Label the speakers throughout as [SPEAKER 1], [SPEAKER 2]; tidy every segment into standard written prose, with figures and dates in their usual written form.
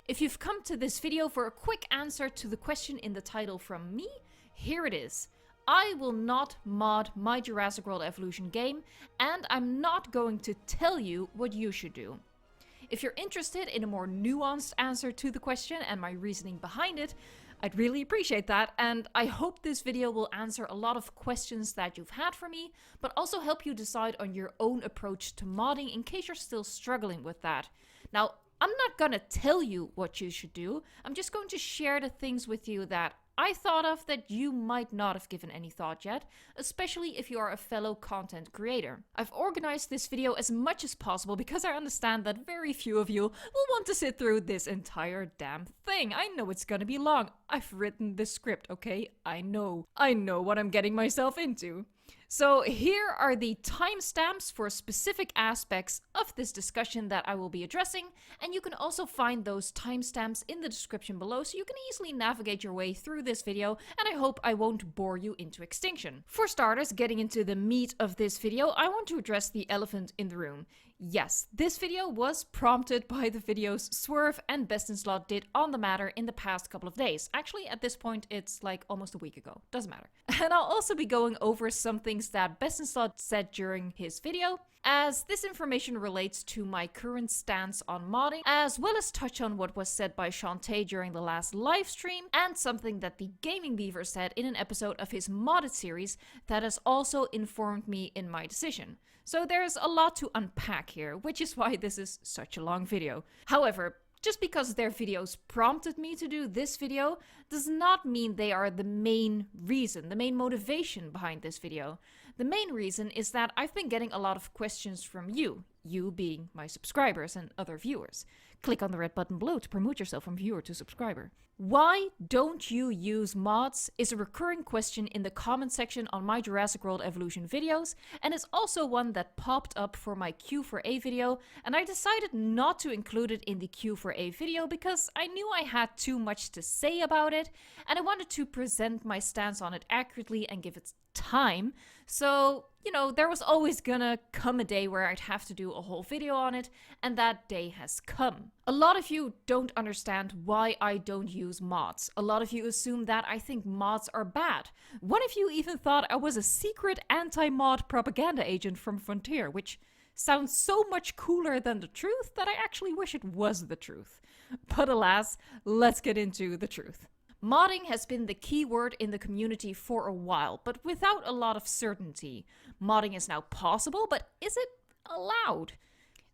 [SPEAKER 1] If you've come to this video for a quick answer to the question in the title from me, here it is. I will not mod my Jurassic World Evolution game, and I'm not going to tell you what you should do. If you're interested in a more nuanced answer to the question and my reasoning behind it, I'd really appreciate that, and I hope this video will answer a lot of questions that you've had for me, but also help you decide on your own approach to modding in case you're still struggling with that. Now, I'm not gonna tell you what you should do, I'm just going to share the things with you that I thought of that you might not have given any thought yet, especially if you are a fellow content creator. I've organized this video as much as possible because I understand that very few of you will want to sit through this entire damn thing. I know it's gonna be long. I've written the script, okay? I know what I'm getting myself into. So here are the timestamps for specific aspects of this discussion that I will be addressing, and you can also find those timestamps in the description below so you can easily navigate your way through this video, and I hope I won't bore you into extinction. For starters, getting into the meat of this video, I want to address the elephant in the room. Yes, this video was prompted by the videos Swerve and BestInSlot did on the matter in the past couple of days. Actually, at this point, it's like almost a week ago. Doesn't matter. And I'll also be going over some things that BestInSlot said during his video, as this information relates to my current stance on modding, as well as touch on what was said by Shantae during the last livestream, and something that the Gaming Beaver said in an episode of his modded series that has also informed me in my decision. So there's a lot to unpack here, which is why this is such a long video. However, just because their videos prompted me to do this video does not mean they are the main reason, the main motivation behind this video. The main reason is that I've been getting a lot of questions from you being my subscribers and other viewers. Click on the red button below to promote yourself from viewer to subscriber. Why don't you use mods is a recurring question in the comment section on my Jurassic World Evolution videos, and is also one that popped up for my Q4A video, and I decided not to include it in the Q4A video because I knew I had too much to say about it, and I wanted to present my stance on it accurately and give it time. So, there was always gonna come a day where I'd have to do a whole video on it, and that day has come. A lot of you don't understand why I don't use mods. A lot of you assume that I think mods are bad. One of you even thought I was a secret anti-mod propaganda agent from Frontier, which sounds so much cooler than the truth that I actually wish it was the truth. But alas, let's get into the truth. Modding has been the key word in the community for a while, but without a lot of certainty. Modding is now possible, but is it allowed?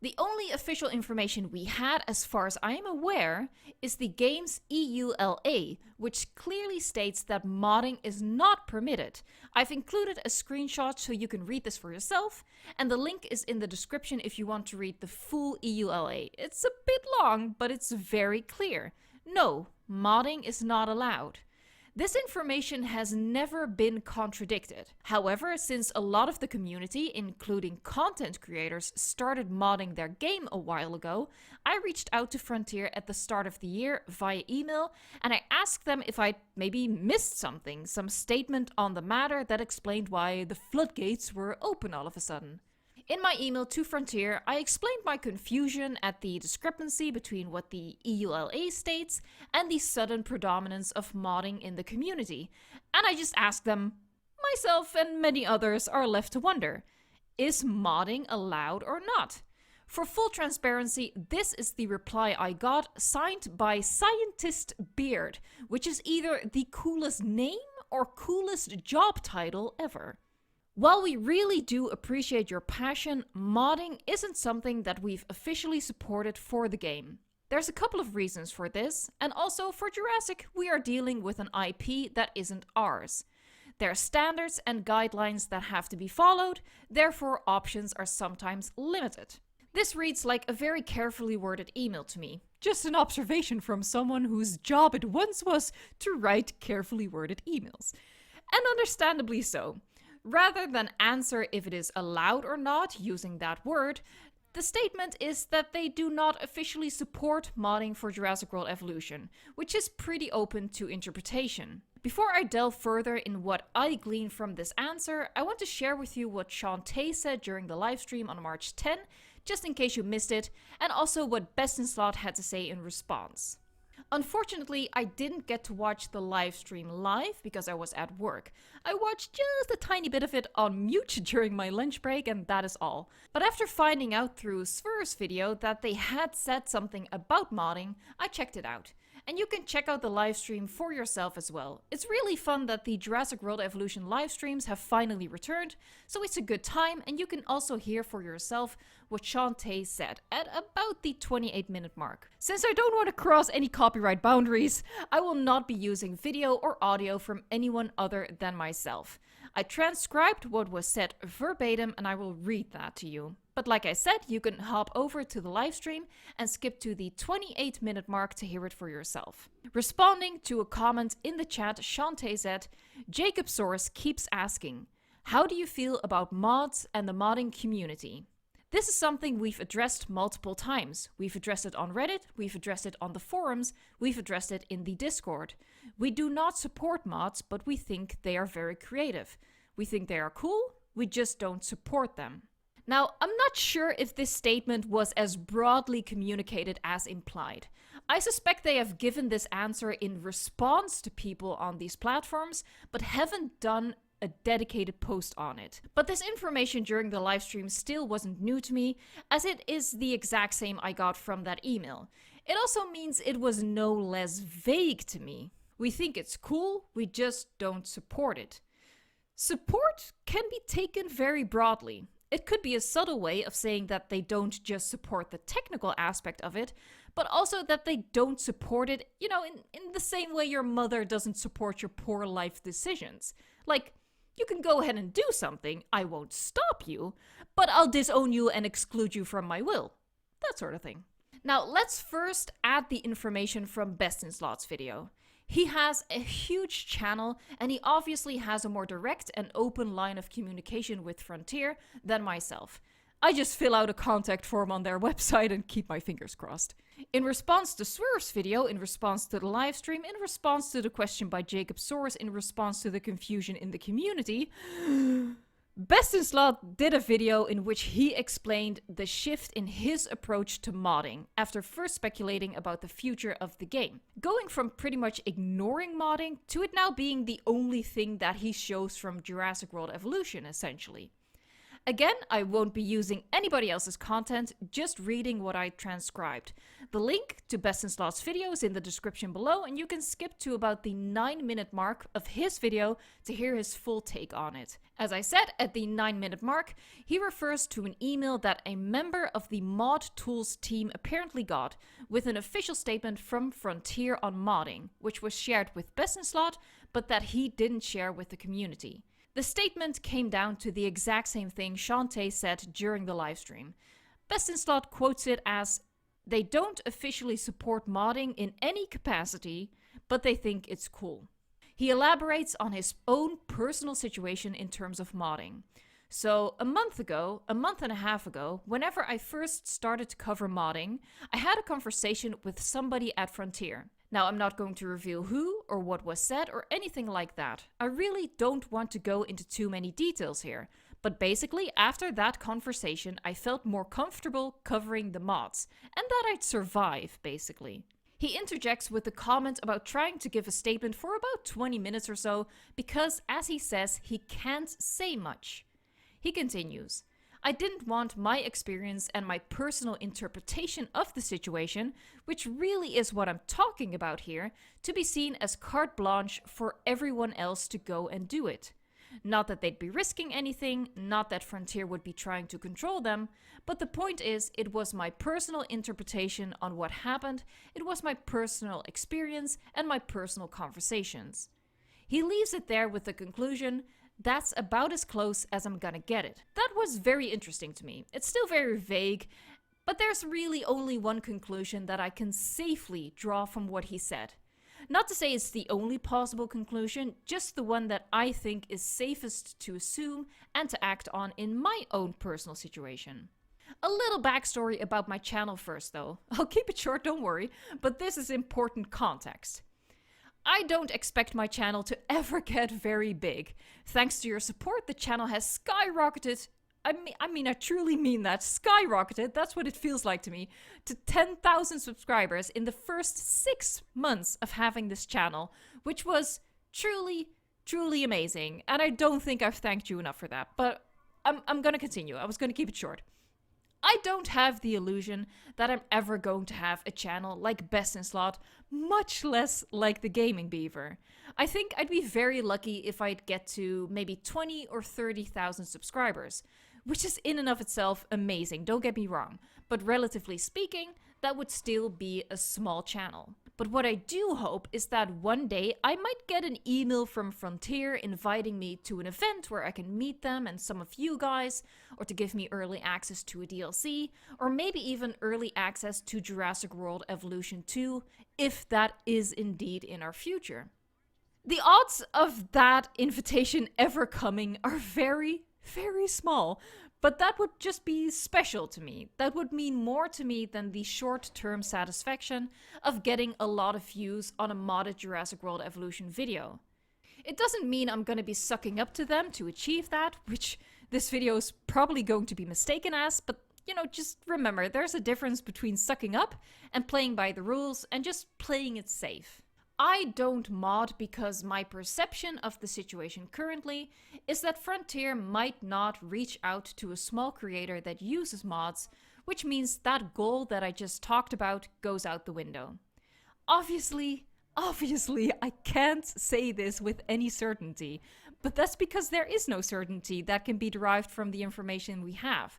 [SPEAKER 1] The only official information we had, as far as I am aware, is the game's EULA, which clearly states that modding is not permitted. I've included a screenshot so you can read this for yourself, and the link is in the description if you want to read the full EULA. It's a bit long, but it's very clear. No, modding is not allowed. This information has never been contradicted. However, since a lot of the community, including content creators, started modding their game a while ago, I reached out to Frontier at the start of the year via email, and I asked them if I'd maybe missed something, some statement on the matter that explained why the floodgates were open all of a sudden. In my email to Frontier, I explained my confusion at the discrepancy between what the EULA states and the sudden predominance of modding in the community, and I just asked them, myself and many others are left to wonder, is modding allowed or not? For full transparency, this is the reply I got, signed by Scientist Beard, which is either the coolest name or coolest job title ever. While we really do appreciate your passion, modding isn't something that we've officially supported for the game. There's a couple of reasons for this, and also for Jurassic, we are dealing with an IP that isn't ours. There are standards and guidelines that have to be followed, therefore options are sometimes limited. This reads like a very carefully worded email to me. Just an observation from someone whose job it once was to write carefully worded emails. And understandably so. Rather than answer if it is allowed or not using that word, the statement is that they do not officially support modding for Jurassic World Evolution, which is pretty open to interpretation. Before I delve further in what I glean from this answer, I want to share with you what Shantae said during the livestream on March 10 just in case you missed it, and also what BestInSlot had to say in response. Unfortunately, I didn't get to watch the live stream live because I was at work. I watched just a tiny bit of it on mute during my lunch break, and that is all. But after finding out through Sver's video that they had said something about modding, I checked it out. And you can check out the live stream for yourself as well. It's really fun that the Jurassic World Evolution live streams have finally returned, so it's a good time, and you can also hear for yourself what Shantae said at about the 28-minute mark. Since I don't want to cross any copyright boundaries, I will not be using video or audio from anyone other than myself. I transcribed what was said verbatim and I will read that to you. But like I said, you can hop over to the live stream and skip to the 28-minute mark to hear it for yourself. Responding to a comment in the chat, Shantae said, Jacob Source keeps asking, how do you feel about mods and the modding community? This is something we've addressed multiple times. We've addressed it on Reddit, we've addressed it on the forums, we've addressed it in the Discord. We do not support mods, but we think they are very creative. We think they are cool, we just don't support them. Now, I'm not sure if this statement was as broadly communicated as implied. I suspect they have given this answer in response to people on these platforms, but haven't done a dedicated post on it. But this information during the livestream still wasn't new to me, as it is the exact same I got from that email. It also means it was no less vague to me. We think it's cool, we just don't support it. Support can be taken very broadly. It could be a subtle way of saying that they don't just support the technical aspect of it, but also that they don't support it, you know, in the same way your mother doesn't support your poor life decisions. Like, you can go ahead and do something, I won't stop you, but I'll disown you and exclude you from my will. That sort of thing. Now, let's first add the information from BestInSlot's video. He has a huge channel, and he obviously has a more direct and open line of communication with Frontier than myself. I just fill out a contact form on their website and keep my fingers crossed. In response to Swerve's video, in response to the livestream, in response to the question by Jacob Source, in response to the confusion in the community, BestInSlot did a video in which he explained the shift in his approach to modding after first speculating about the future of the game. Going from pretty much ignoring modding to it now being the only thing that he shows from Jurassic World Evolution, essentially. Again, I won't be using anybody else's content, just reading what I transcribed. The link to BestInSlot's video is in the description below, and you can skip to about the 9-minute mark of his video to hear his full take on it. As I said, at the 9-minute mark, he refers to an email that a member of the Mod Tools team apparently got, with an official statement from Frontier on modding, which was shared with BestInSlot, but that he didn't share with the community. The statement came down to the exact same thing Shantae said during the livestream. BestInSlot quotes it as, they don't officially support modding in any capacity, but they think it's cool. He elaborates on his own personal situation in terms of modding. So a month and a half ago, whenever I first started to cover modding, I had a conversation with somebody at Frontier. Now, I'm not going to reveal who or what was said or anything like that. I really don't want to go into too many details here. But basically, after that conversation, I felt more comfortable covering the mods, and that I'd survive, basically. He interjects with a comment about trying to give a statement for about 20 minutes or so, because, as he says, he can't say much. He continues, I didn't want my experience and my personal interpretation of the situation, which really is what I'm talking about here, to be seen as carte blanche for everyone else to go and do it. Not that they'd be risking anything, not that Frontier would be trying to control them, but the point is, it was my personal interpretation on what happened, it was my personal experience and my personal conversations. He leaves it there with the conclusion, that's about as close as I'm gonna get it. That was very interesting to me. It's still very vague, but there's really only one conclusion that I can safely draw from what he said. Not to say it's the only possible conclusion, just the one that I think is safest to assume and to act on in my own personal situation. A little backstory about my channel first though. I'll keep it short, don't worry, but this is important context. I don't expect my channel to ever get very big. Thanks to your support, the channel has skyrocketed I truly mean that, skyrocketed, that's what it feels like to me, to 10,000 subscribers in the first 6 months of having this channel, which was truly, truly amazing. And I don't think I've thanked you enough for that, but I'm gonna continue. I was gonna keep it short. I don't have the illusion that I'm ever going to have a channel like BestInSlot, much less like the Gaming Beaver. I think I'd be very lucky if I'd get to maybe 20 or 30,000 subscribers, which is in and of itself amazing, don't get me wrong, but relatively speaking, that would still be a small channel. But what I do hope is that one day I might get an email from Frontier inviting me to an event where I can meet them and some of you guys, or to give me early access to a DLC, or maybe even early access to Jurassic World Evolution 2, if that is indeed in our future. The odds of that invitation ever coming are very, very small, but that would just be special to me. That would mean more to me than the short-term satisfaction of getting a lot of views on a modded Jurassic World Evolution video. It doesn't mean I'm gonna be sucking up to them to achieve that, which this video is probably going to be mistaken as, but you know, just remember, there's a difference between sucking up and playing by the rules and just playing it safe. I don't mod because my perception of the situation currently is that Frontier might not reach out to a small creator that uses mods, which means that goal that I just talked about goes out the window. Obviously, I can't say this with any certainty, but that's because there is no certainty that can be derived from the information we have.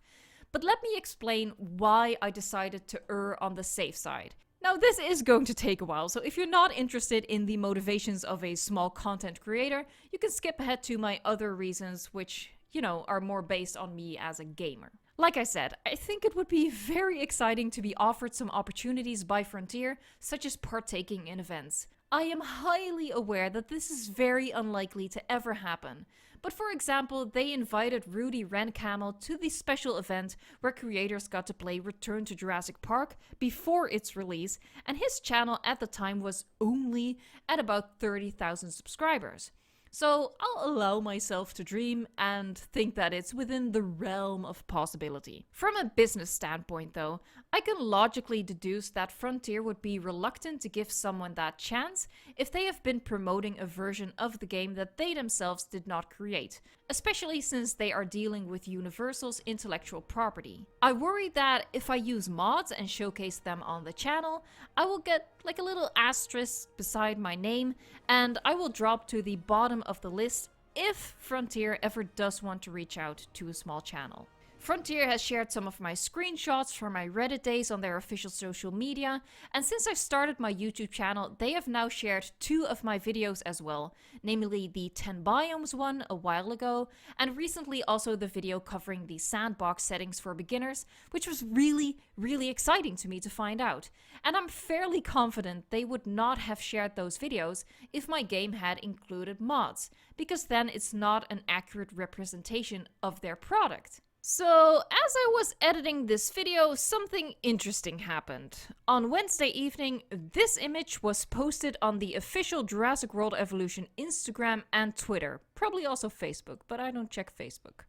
[SPEAKER 1] But let me explain why I decided to err on the safe side. Now, this is going to take a while, so if you're not interested in the motivations of a small content creator, you can skip ahead to my other reasons, which, you know, are more based on me as a gamer. Like I said, I think it would be very exciting to be offered some opportunities by Frontier, such as partaking in events. I am highly aware that this is very unlikely to ever happen. But for example, they invited Rudy Rencamel to the special event where creators got to play Return to Jurassic Park before its release, and his channel at the time was only at about 30,000 subscribers. So I'll allow myself to dream and think that it's within the realm of possibility. From a business standpoint though, I can logically deduce that Frontier would be reluctant to give someone that chance if they have been promoting a version of the game that they themselves did not create, especially since they are dealing with Universal's intellectual property. I worry that if I use mods and showcase them on the channel, I will get like a little asterisk beside my name, and I will drop to the bottom of the list if Frontier ever does want to reach out to a small channel. Frontier has shared some of my screenshots from my Reddit days on their official social media, and since I started my YouTube channel, they have now shared 2 of my videos as well, namely the 10 biomes one a while ago, and recently also the video covering the sandbox settings for beginners, which was really, really exciting to me to find out. And I'm fairly confident they would not have shared those videos if my game had included mods, because then it's not an accurate representation of their product. So, as I was editing this video, something interesting happened. On Wednesday evening, this image was posted on the official Jurassic World Evolution Instagram and Twitter. Probably also Facebook, but I don't check Facebook.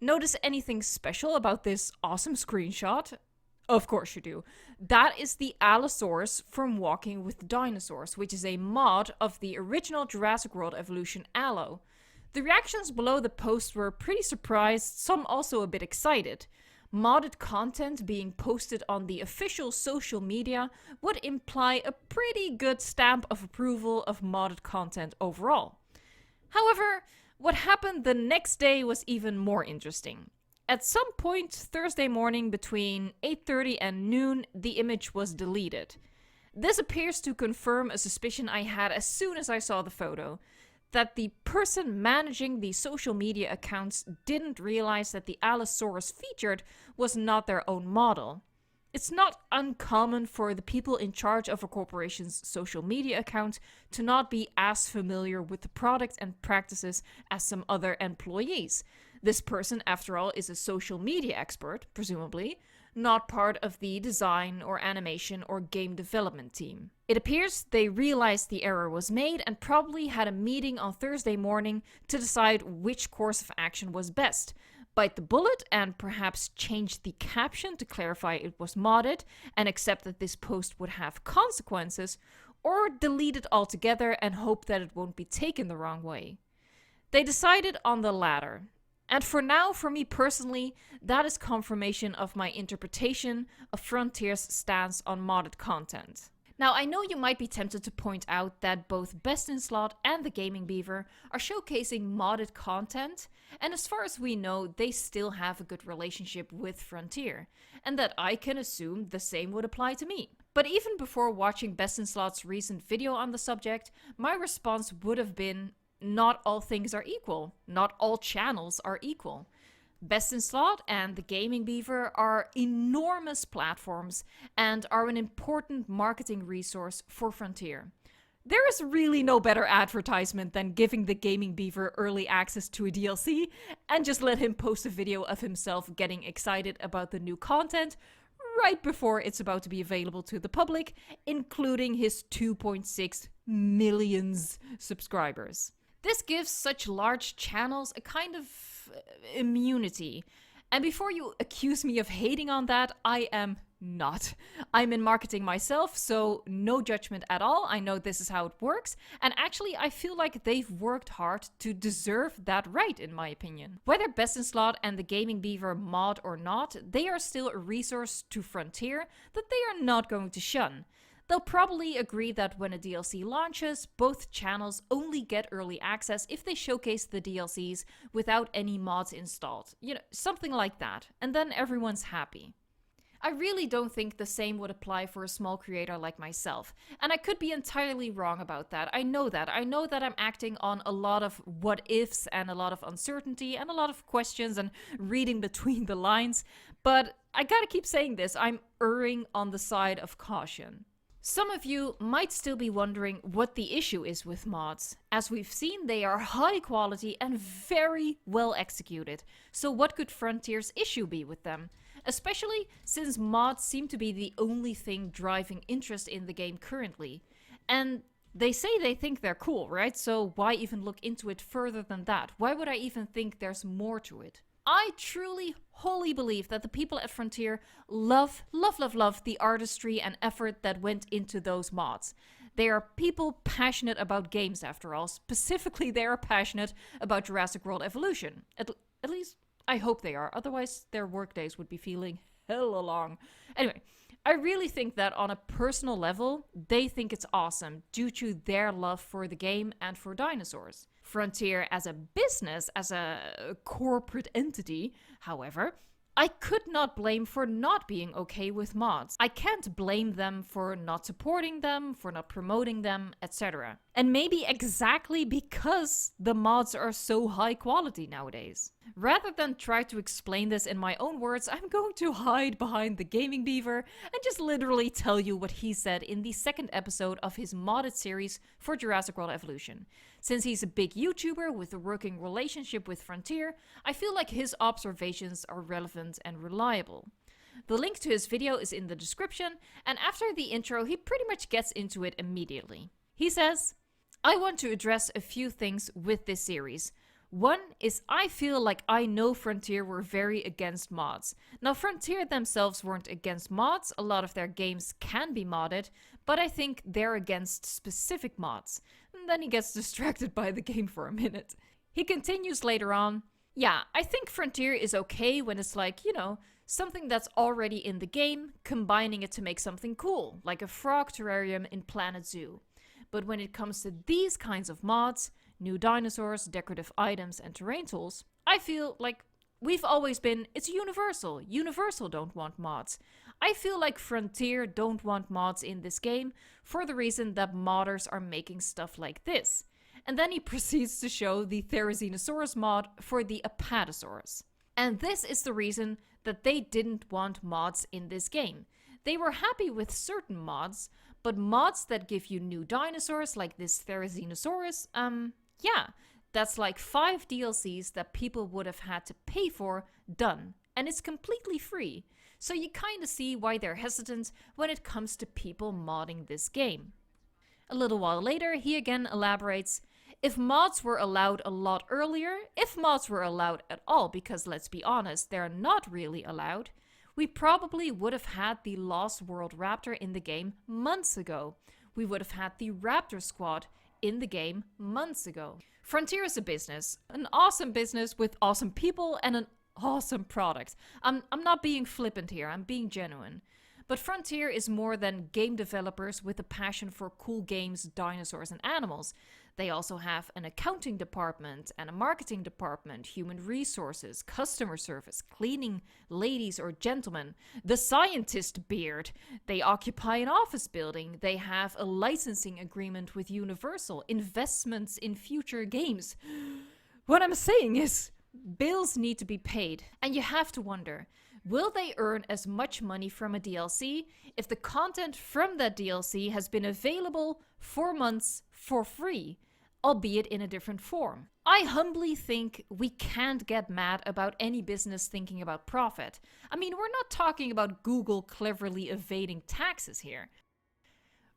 [SPEAKER 1] Notice anything special about this awesome screenshot? Of course you do. That is the Allosaurus from Walking with Dinosaurs, which is a mod of the original Jurassic World Evolution Allo. The reactions below the post were pretty surprised, some also a bit excited. Modded content being posted on the official social media would imply a pretty good stamp of approval of modded content overall. However, what happened the next day was even more interesting. At some point Thursday morning between 8:30 and noon, the image was deleted. This appears to confirm a suspicion I had as soon as I saw the photo, that the person managing the social media accounts didn't realize that the Allosaurus featured was not their own model. It's not uncommon for the people in charge of a corporation's social media account to not be as familiar with the product and practices as some other employees. This person, after all, is a social media expert, presumably, not part of the design or animation or game development team. It appears they realized the error was made and probably had a meeting on Thursday morning to decide which course of action was best. bite the bullet and perhaps change the caption to clarify it was modded and accept that this post would have consequences, or delete it altogether and hope that it won't be taken the wrong way. They decided on the latter. And for now, for me personally, that is confirmation of my interpretation of Frontier's stance on modded content. Now, I know you might be tempted to point out that both BestInSlot and the Gaming Beaver are showcasing modded content, and as far as we know, they still have a good relationship with Frontier, and that I can assume the same would apply to me. But even before watching BestInSlot's recent video on the subject, my response would have been, not all things are equal. Not all channels are equal. BestInSlot and the Gaming Beaver are enormous platforms and are an important marketing resource for Frontier. There is really no better advertisement than giving the Gaming Beaver early access to a DLC and just let him post a video of himself getting excited about the new content right before it's about to be available to the public, including his 2.6 million subscribers. This gives such large channels a kind of immunity. And before you accuse me of hating on that, I am not. I'm in marketing myself, so no judgment at all. I know this is how it works. And actually, I feel like they've worked hard to deserve that right, in my opinion. Whether BestInSlot and the Gaming Beaver mod or not, they are still a resource to Frontier that they are not going to shun. They'll probably agree that when a DLC launches, both channels only get early access if they showcase the DLCs without any mods installed. You know, something like that. And then everyone's happy. I really don't think the same would apply for a small creator like myself. And I could be entirely wrong about that. I know that. I know that I'm acting on a lot of what ifs and a lot of uncertainty and a lot of questions and reading between the lines. But I gotta keep saying this. I'm erring on the side of caution. Some of you might still be wondering what the issue is with mods. As we've seen, they are high quality and very well executed. So what could Frontier's issue be with them? Especially since mods seem to be the only thing driving interest in the game currently. And they say they think they're cool, right? So why even look into it further than that? Why would I even think there's more to it? I truly, wholly believe that the people at Frontier love the artistry and effort that went into those mods. They are people passionate about games, after all. Specifically, they are passionate about Jurassic World Evolution. At least, I hope they are. Otherwise, their workdays would be feeling hella long. Anyway, I really think that on a personal level, they think it's awesome due to their love for the game and for dinosaurs. Frontier as a business, as a corporate entity, however, I could not blame for not being okay with mods. I can't blame them for not supporting them, for not promoting them, etc. And maybe exactly because the mods are so high quality nowadays. Rather than try to explain this in my own words, I'm going to hide behind the Gaming Beaver and just literally tell you what he said in the second episode of his modded series for Jurassic World Evolution. Since he's a big YouTuber with a working relationship with Frontier, I feel like his observations are relevant and reliable. The link to his video is in the description, and after the intro, he pretty much gets into it immediately. He says, "I want to address a few things with this series. One is I feel like I know Frontier were very against mods. Now, Frontier themselves weren't against mods, a lot of their games can be modded, but I think they're against specific mods." And then he gets distracted by the game for a minute. He continues later on, "Yeah, I think Frontier is okay when it's like, you know, something that's already in the game, combining it to make something cool, like a frog terrarium in Planet Zoo. But when it comes to these kinds of mods, new dinosaurs, decorative items, and terrain tools, I feel like we've always been, it's universal. Universal don't want mods. I feel like Frontier don't want mods in this game for the reason that modders are making stuff like this." And then he proceeds to show the Therizinosaurus mod for the Apatosaurus. And this is the reason that they didn't want mods in this game. They were happy with certain mods, but mods that give you new dinosaurs like this Therizinosaurus, yeah, that's like 5 DLCs that people would have had to pay for, done. And it's completely free. So you kinda see why they're hesitant when it comes to people modding this game. A little while later, he again elaborates, If mods were allowed a lot earlier, if mods were allowed at all, because let's be honest, they're not really allowed, we probably would have had the Lost World Raptor in the game months ago. We would have had the Raptor Squad in the game months ago. Frontier is a business, an awesome business with awesome people and an awesome product. I'm not being flippant here, I'm being genuine. But Frontier is more than game developers with a passion for cool games, dinosaurs, and animals. They also have an accounting department and a marketing department, human resources, customer service, cleaning ladies or gentlemen, the scientist beard. They occupy an office building. They have a licensing agreement with Universal, investments in future games. What I'm saying is, bills need to be paid. And you have to wonder, will they earn as much money from a DLC if the content from that DLC has been available for months for free, albeit in a different form? I humbly think we can't get mad about any business thinking about profit. I mean, we're not talking about Google cleverly evading taxes here.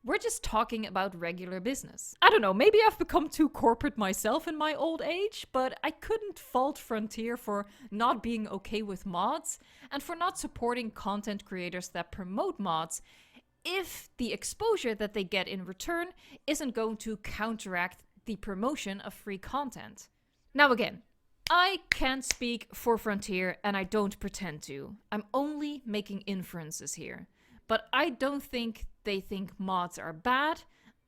[SPEAKER 1] We're just talking about regular business. I don't know, maybe I've become too corporate myself in my old age, but I couldn't fault Frontier for not being okay with mods and for not supporting content creators that promote mods if the exposure that they get in return isn't going to counteract the promotion of free content. Now again, I can't speak for Frontier and I don't pretend to. I'm only making inferences here. But I don't think they think mods are bad,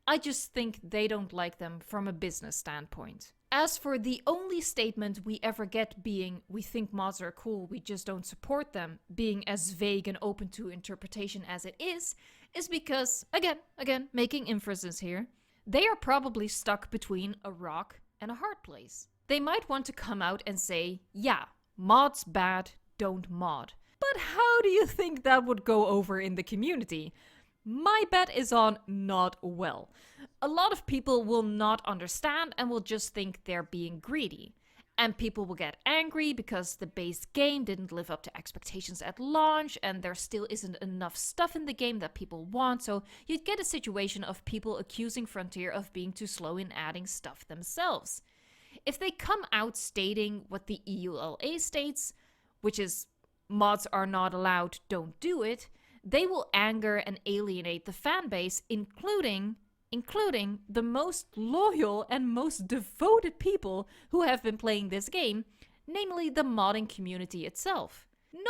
[SPEAKER 1] I just think they don't like them from a business standpoint. As for the only statement we ever get being, we think mods are cool, we just don't support them, being as vague and open to interpretation as it is because, again, making inferences here, they are probably stuck between a rock and a hard place. They might want to come out and say, yeah, mod's bad, don't mod. But how do you think that would go over in the community? My bet is on not well. A lot of people will not understand and will just think they're being greedy. And people will get angry because the base game didn't live up to expectations at launch and there still isn't enough stuff in the game that people want. So you'd get a situation of people accusing Frontier of being too slow in adding stuff themselves. If they come out stating what the EULA states, which is mods are not allowed, don't do it, they will anger and alienate the fan base, including the most loyal and most devoted people who have been playing this game, namely the modding community itself.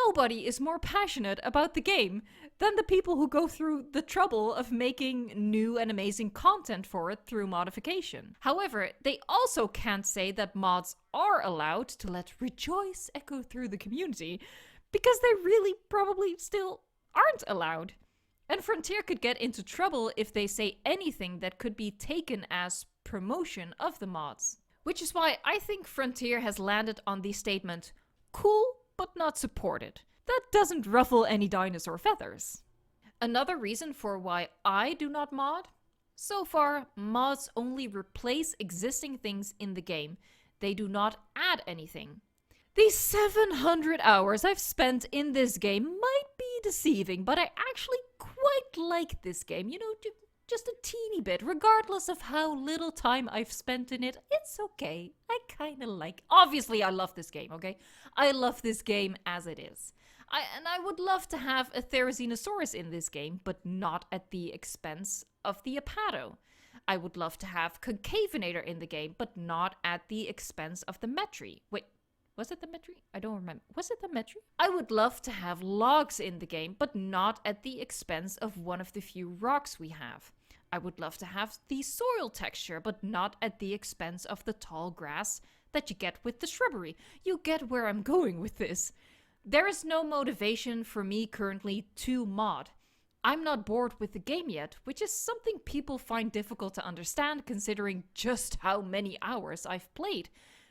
[SPEAKER 1] Nobody is more passionate about the game than the people who go through the trouble of making new and amazing content for it through modification. However, they also can't say that mods are allowed to let rejoice echo through the community, because they really probably still aren't allowed. And Frontier could get into trouble if they say anything that could be taken as promotion of the mods. Which is why I think Frontier has landed on the statement, cool but not supported. That doesn't ruffle any dinosaur feathers. Another reason for why I do not mod? So far, mods only replace existing things in the game. They do not add anything. The 700 hours I've spent in this game might be deceiving, but I actually quite like this game. You know, just a teeny bit. Regardless of how little time I've spent in it, it's okay. I kind of like... Obviously, I love this game, okay? I love this game as it is. I would love to have a Therizinosaurus in this game, but not at the expense of the Apado. I would love to have Concavinator in the game, but not at the expense of the Metri. Wait. Was it the Metri? I don't remember. Was it the Metri? I would love to have logs in the game, but not at the expense of one of the few rocks we have. I would love to have the soil texture, but not at the expense of the tall grass that you get with the shrubbery. You get where I'm going with this. There is no motivation for me currently to mod. I'm not bored with the game yet, which is something people find difficult to understand considering just how many hours I've played.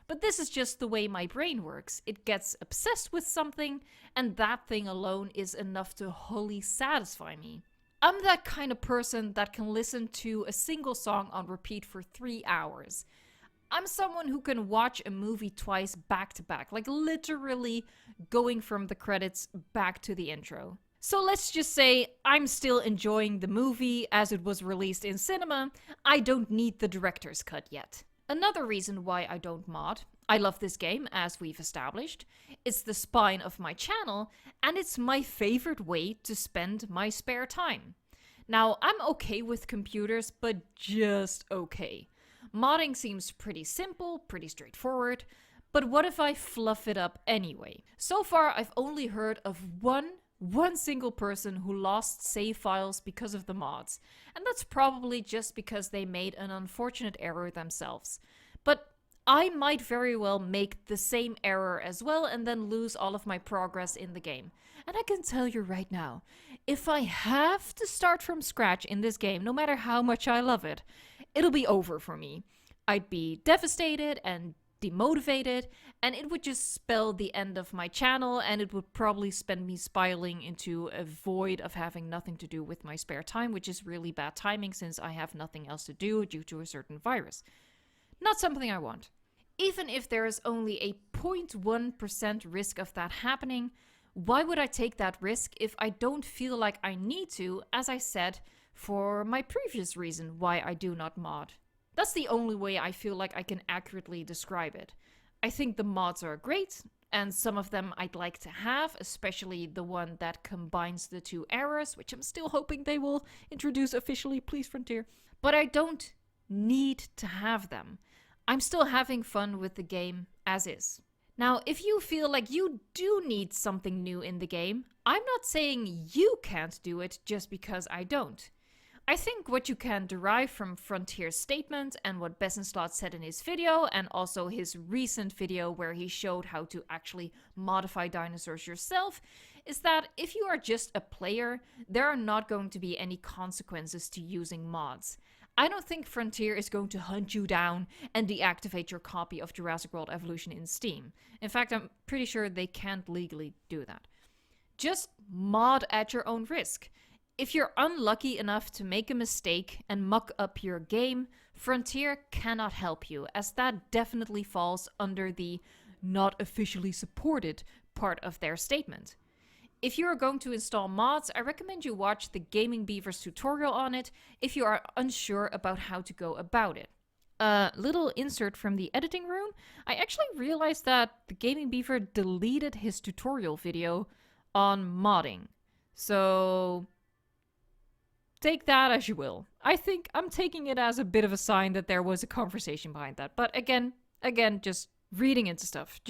[SPEAKER 1] But this is just the way my brain works. It gets obsessed with something, and that thing alone is enough to wholly satisfy me. I'm that kind of person that can listen to a single song on repeat for 3 hours. I'm someone who can watch a movie twice back to back, like literally going from the credits back to the intro. So let's just say I'm still enjoying the movie as it was released in cinema. I don't need the director's cut yet. Another reason why I don't mod, I love this game, as we've established. It's the spine of my channel, and it's my favorite way to spend my spare time. Now, I'm okay with computers, but just okay. Modding seems pretty simple, pretty straightforward, but what if I fluff it up anyway? So far, I've only heard of one single person who lost save files because of the mods, and that's probably just because they made an unfortunate error themselves. But I might very well make the same error as well and then lose all of my progress in the game. And I can tell you right now, if I have to start from scratch in this game, no matter how much I love it, it'll be over for me. I'd be devastated and demotivated, and it would just spell the end of my channel, and it would probably spend me spiraling into a void of having nothing to do with my spare time, which is really bad timing since I have nothing else to do due to a certain virus. Not something I want. Even if there is only a 0.1% risk of that happening, why would I take that risk if I don't feel like I need to, as I said, for my previous reason why I do not mod? That's the only way I feel like I can accurately describe it. I think the mods are great, and some of them I'd like to have, especially the one that combines the two eras, which I'm still hoping they will introduce officially, please Frontier. But I don't need to have them. I'm still having fun with the game as is. Now, if you feel like you do need something new in the game, I'm not saying you can't do it just because I don't. I think what you can derive from Frontier's statement and what BestInSlot said in his video, and also his recent video where he showed how to actually modify dinosaurs yourself, is that if you are just a player, there are not going to be any consequences to using mods. I don't think Frontier is going to hunt you down and deactivate your copy of Jurassic World Evolution in Steam. In fact, I'm pretty sure they can't legally do that. Just mod at your own risk. If you're unlucky enough to make a mistake and muck up your game, Frontier cannot help you, as that definitely falls under the not officially supported part of their statement. If you are going to install mods, I recommend you watch the Gaming Beaver's tutorial on it if you are unsure about how to go about it. A little insert from the editing room. I actually realized that the Gaming Beaver deleted his tutorial video on modding. So take that as you will. I think I'm taking it as a bit of a sign that there was a conversation behind that. But again, just reading into stuff.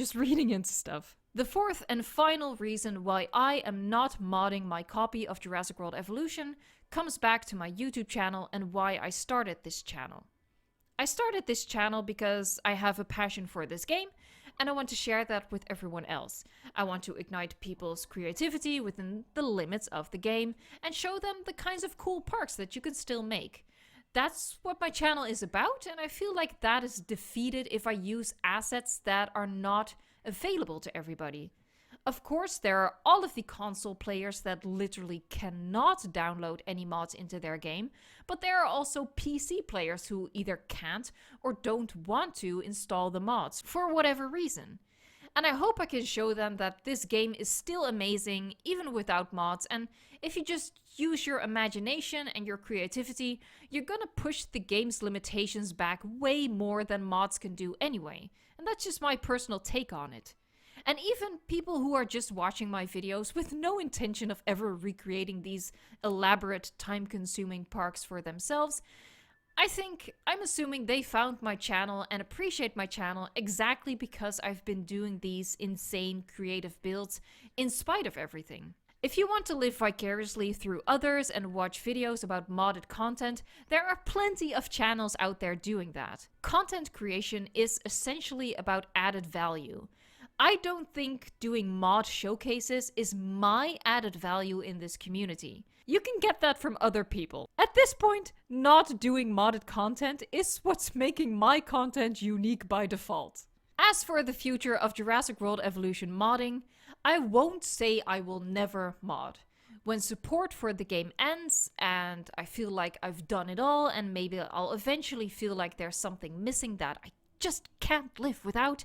[SPEAKER 1] The fourth and final reason why I am not modding my copy of Jurassic World Evolution comes back to my YouTube channel and why I started this channel. I started this channel because I have a passion for this game, and I want to share that with everyone else. I want to ignite people's creativity within the limits of the game and show them the kinds of cool parks that you can still make. That's what my channel is about, and I feel like that is defeated if I use assets that are not available to everybody. Of course, there are all of the console players that literally cannot download any mods into their game, but there are also PC players who either can't or don't want to install the mods for whatever reason. And I hope I can show them that this game is still amazing even without mods, and if you just use your imagination and your creativity, you're gonna push the game's limitations back way more than mods can do anyway. And that's just my personal take on it. And even people who are just watching my videos with no intention of ever recreating these elaborate, time-consuming parks for themselves, I'm assuming they found my channel and appreciate my channel exactly because I've been doing these insane creative builds in spite of everything. If you want to live vicariously through others and watch videos about modded content, there are plenty of channels out there doing that. Content creation is essentially about added value. I don't think doing mod showcases is my added value in this community. You can get that from other people. At this point, not doing modded content is what's making my content unique by default. As for the future of Jurassic World Evolution modding, I won't say I will never mod. When support for the game ends and I feel like I've done it all and maybe I'll eventually feel like there's something missing that I just can't live without,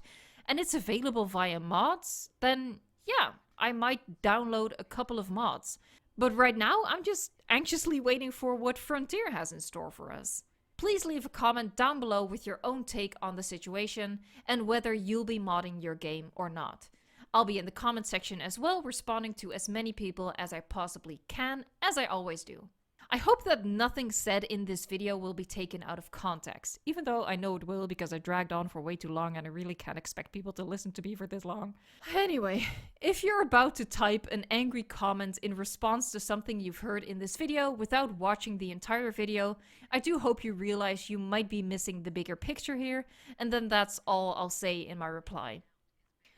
[SPEAKER 1] and it's available via mods, then yeah, I might download a couple of mods. But right now, I'm just anxiously waiting for what Frontier has in store for us. Please leave a comment down below with your own take on the situation and whether you'll be modding your game or not. I'll be in the comment section as well, responding to as many people as I possibly can, as I always do. I hope that nothing said in this video will be taken out of context, even though I know it will because I dragged on for way too long and I really can't expect people to listen to me for this long. Anyway, if you're about to type an angry comment in response to something you've heard in this video without watching the entire video, I do hope you realize you might be missing the bigger picture here, and then that's all I'll say in my reply.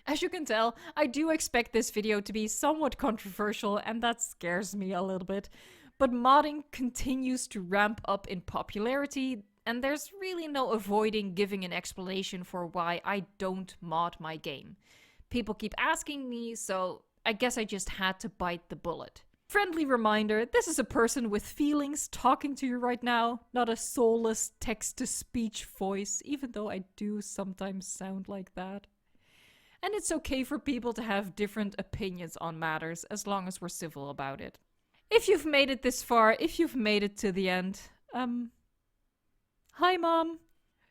[SPEAKER 1] As you can tell, I do expect this video to be somewhat controversial, and that scares me a little bit. But modding continues to ramp up in popularity, and there's really no avoiding giving an explanation for why I don't mod my game. People keep asking me, so I guess I just had to bite the bullet. Friendly reminder, this is a person with feelings talking to you right now, not a soulless text-to-speech voice, even though I do sometimes sound like that. And it's okay for people to have different opinions on matters, as long as we're civil about it. If you've made it this far, if you've made it to the end, hi Mom!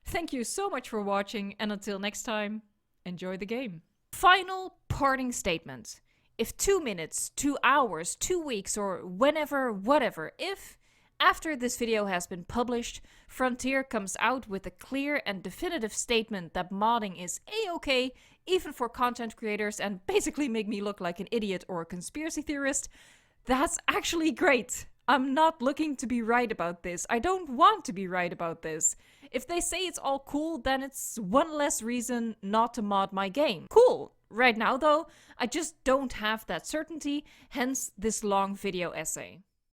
[SPEAKER 1] Thank you so much for watching, and until next time, enjoy the game. Final parting statement. If 2 minutes, 2 hours, 2 weeks, or whenever, whatever, if, after this video has been published, Frontier comes out with a clear and definitive statement that modding is a-okay, even for content creators, and basically make me look like an idiot or a conspiracy theorist, that's actually great. I'm not looking to be right about this. I don't want to be right about this. If they say it's all cool, then it's one less reason not to mod my game. Cool. Right now though, I just don't have that certainty, hence this long video essay.